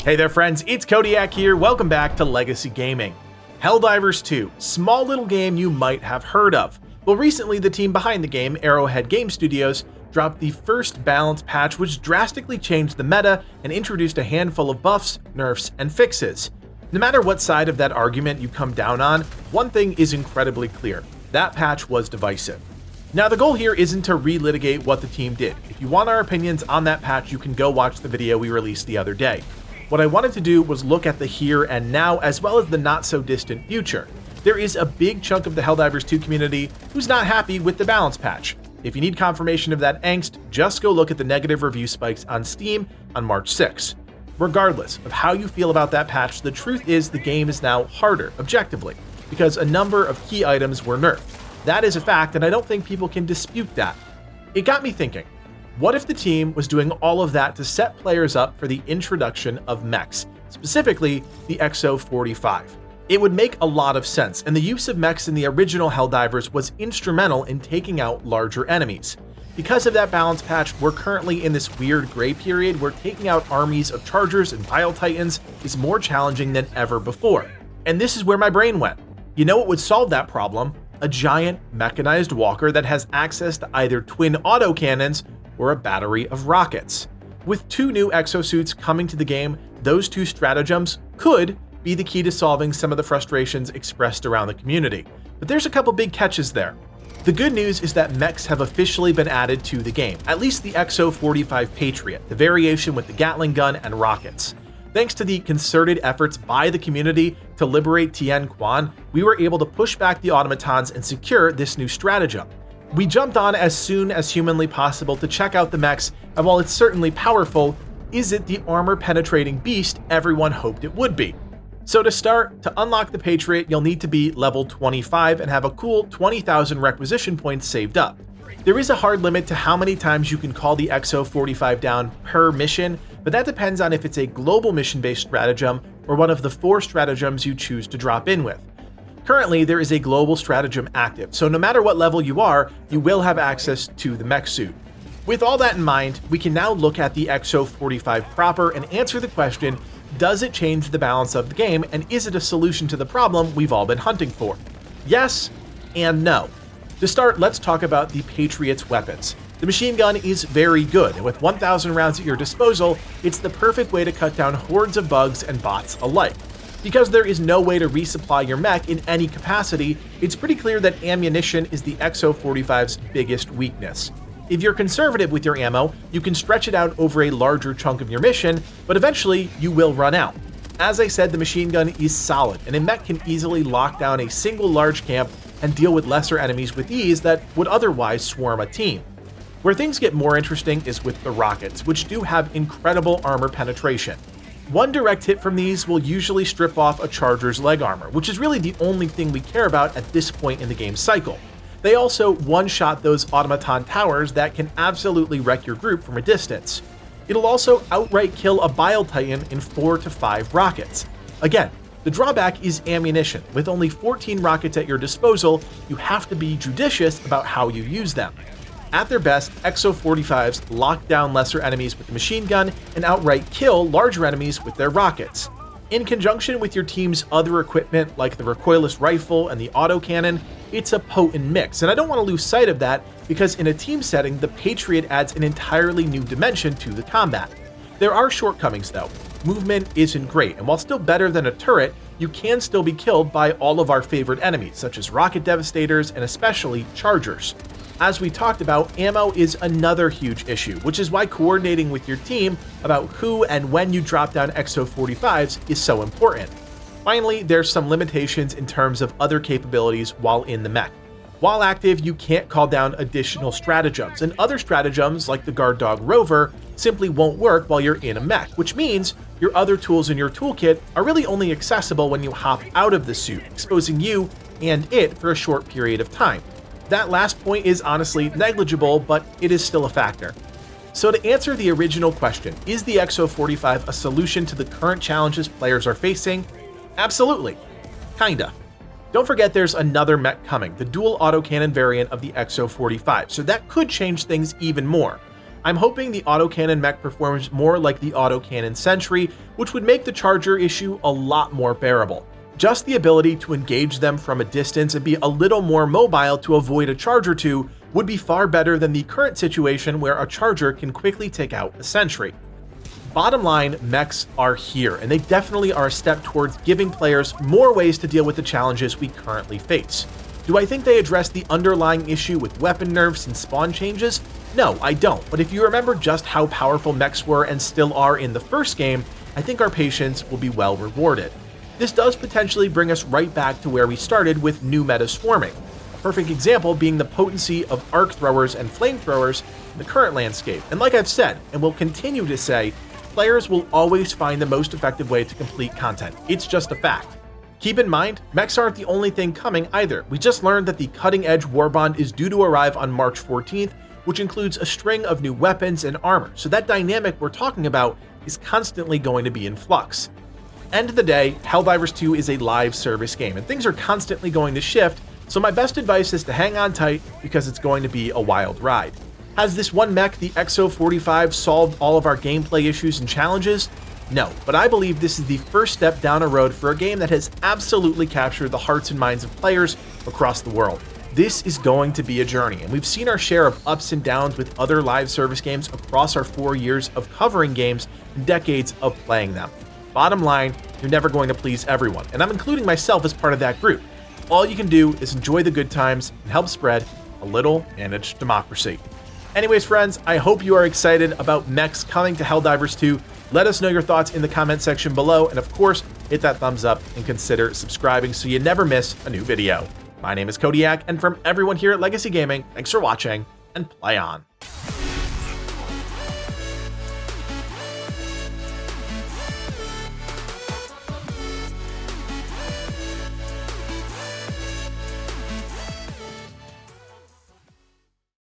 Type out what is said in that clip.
Hey there friends, it's Kodiak here, welcome back to Legacy Gaming. Helldivers 2, small little game you might have heard of. Well, recently the team behind the game, Arrowhead Game Studios, dropped the first balance patch which drastically changed the meta and introduced a handful of buffs, nerfs, and fixes. No matter what side of that argument you come down on, one thing is incredibly clear: that patch was divisive. Now the goal here isn't to relitigate what the team did. If you want our opinions on that patch, you can go watch the video we released the other day. What I wanted to do was look at the here and now as well as the not so distant future. There is a big chunk of the Helldivers 2 community who's not happy with the balance patch. If you need confirmation of that angst, just go look at the negative review spikes on Steam on March 6. Regardless of how you feel about that patch, the truth is the game is now harder, objectively, because a number of key items were nerfed. That is a fact, and I don't think people can dispute that. It got me thinking, what if the team was doing all of that to set players up for the introduction of mechs, specifically the Exo-45? It would make a lot of sense, and the use of mechs in the original Helldivers was instrumental in taking out larger enemies. Because of that balance patch, we're currently in this weird gray period where taking out armies of chargers and bile titans is more challenging than ever before. And this is where my brain went. You know what would solve that problem? A giant mechanized walker that has access to either twin autocannons or a battery of rockets. With two new exosuits coming to the game, those two stratagems could be the key to solving some of the frustrations expressed around the community. But there's a couple big catches there. The good news is that mechs have officially been added to the game, at least the Exo-45 Patriot, the variation with the Gatling gun and rockets. Thanks to the concerted efforts by the community to liberate Tien Quan, we were able to push back the automatons and secure this new stratagem. We jumped on as soon as humanly possible to check out the mechs, and while it's certainly powerful, is it the armor-penetrating beast everyone hoped it would be? So to start, to unlock the Patriot, you'll need to be level 25 and have a cool 20,000 requisition points saved up. There is a hard limit to how many times you can call the Exo-45 down per mission, but that depends on if it's a global mission-based stratagem or one of the 4 stratagems you choose to drop in with. Currently, there is a global stratagem active, so no matter what level you are, you will have access to the mech suit. With all that in mind, we can now look at the Exo-45 proper and answer the question, does it change the balance of the game, and is it a solution to the problem we've all been hunting for? Yes and no. To start, let's talk about the Patriot's weapons. The machine gun is very good, and with 1,000 rounds at your disposal, it's the perfect way to cut down hordes of bugs and bots alike. Because there is no way to resupply your mech in any capacity, it's pretty clear that ammunition is the Exo-45's biggest weakness. If you're conservative with your ammo, you can stretch it out over a larger chunk of your mission, but eventually you will run out. As I said, the machine gun is solid, and a mech can easily lock down a single large camp and deal with lesser enemies with ease that would otherwise swarm a team. Where things get more interesting is with the rockets, which do have incredible armor penetration. One direct hit from these will usually strip off a charger's leg armor, which is really the only thing we care about at this point in the game's cycle. They also one-shot those automaton towers that can absolutely wreck your group from a distance. It'll also outright kill a bile titan in 4 to 5 rockets. Again, the drawback is ammunition. With only 14 rockets at your disposal, you have to be judicious about how you use them. At their best, Exo-45s lock down lesser enemies with the machine gun and outright kill larger enemies with their rockets. In conjunction with your team's other equipment like the recoilless rifle and the autocannon, it's a potent mix, and I don't want to lose sight of that because in a team setting, the Patriot adds an entirely new dimension to the combat. There are shortcomings though. Movement isn't great, and while still better than a turret, you can still be killed by all of our favorite enemies, such as rocket devastators and especially chargers. As we talked about, ammo is another huge issue, which is why coordinating with your team about who and when you drop down Exo-45s is so important. Finally, there's some limitations in terms of other capabilities while in the mech. While active, you can't call down additional stratagems, and other stratagems like the guard dog rover simply won't work while you're in a mech, which means your other tools in your toolkit are really only accessible when you hop out of the suit, exposing you and it for a short period of time. That last point is honestly negligible, but it is still a factor. So to answer the original question, is the Exo-45 a solution to the current challenges players are facing? Absolutely. Kinda. Don't forget there's another mech coming, the dual autocannon variant of the Exo-45, so that could change things even more. I'm hoping the autocannon mech performs more like the autocannon sentry, which would make the charger issue a lot more bearable. Just the ability to engage them from a distance and be a little more mobile to avoid a charge or two would be far better than the current situation where a charger can quickly take out a sentry. Bottom line, mechs are here, and they definitely are a step towards giving players more ways to deal with the challenges we currently face. Do I think they address the underlying issue with weapon nerfs and spawn changes? No, I don't, but if you remember just how powerful mechs were and still are in the first game, I think our patience will be well rewarded. This does potentially bring us right back to where we started with new metas forming. A perfect example being the potency of arc throwers and flamethrowers in the current landscape. And like I've said, and will continue to say, players will always find the most effective way to complete content. It's just a fact. Keep in mind, mechs aren't the only thing coming either. We just learned that the cutting-edge Warbond is due to arrive on March 14th, which includes a string of new weapons and armor, so that dynamic we're talking about is constantly going to be in flux. End of the day, Helldivers 2 is a live service game, and things are constantly going to shift, so my best advice is to hang on tight because it's going to be a wild ride. Has this one mech, the Exo-45, solved all of our gameplay issues and challenges? No, but I believe this is the first step down a road for a game that has absolutely captured the hearts and minds of players across the world. This is going to be a journey, and we've seen our share of ups and downs with other live service games across our 4 years of covering games and decades of playing them. Bottom line, you're never going to please everyone, and I'm including myself as part of that group. All you can do is enjoy the good times and help spread a little managed democracy. Anyways, friends, I hope you are excited about mechs coming to Helldivers 2. Let us know your thoughts in the comment section below, and of course, hit that thumbs up and consider subscribing so you never miss a new video. My name is Kodiak, and from everyone here at Legacy Gaming, thanks for watching, and play on.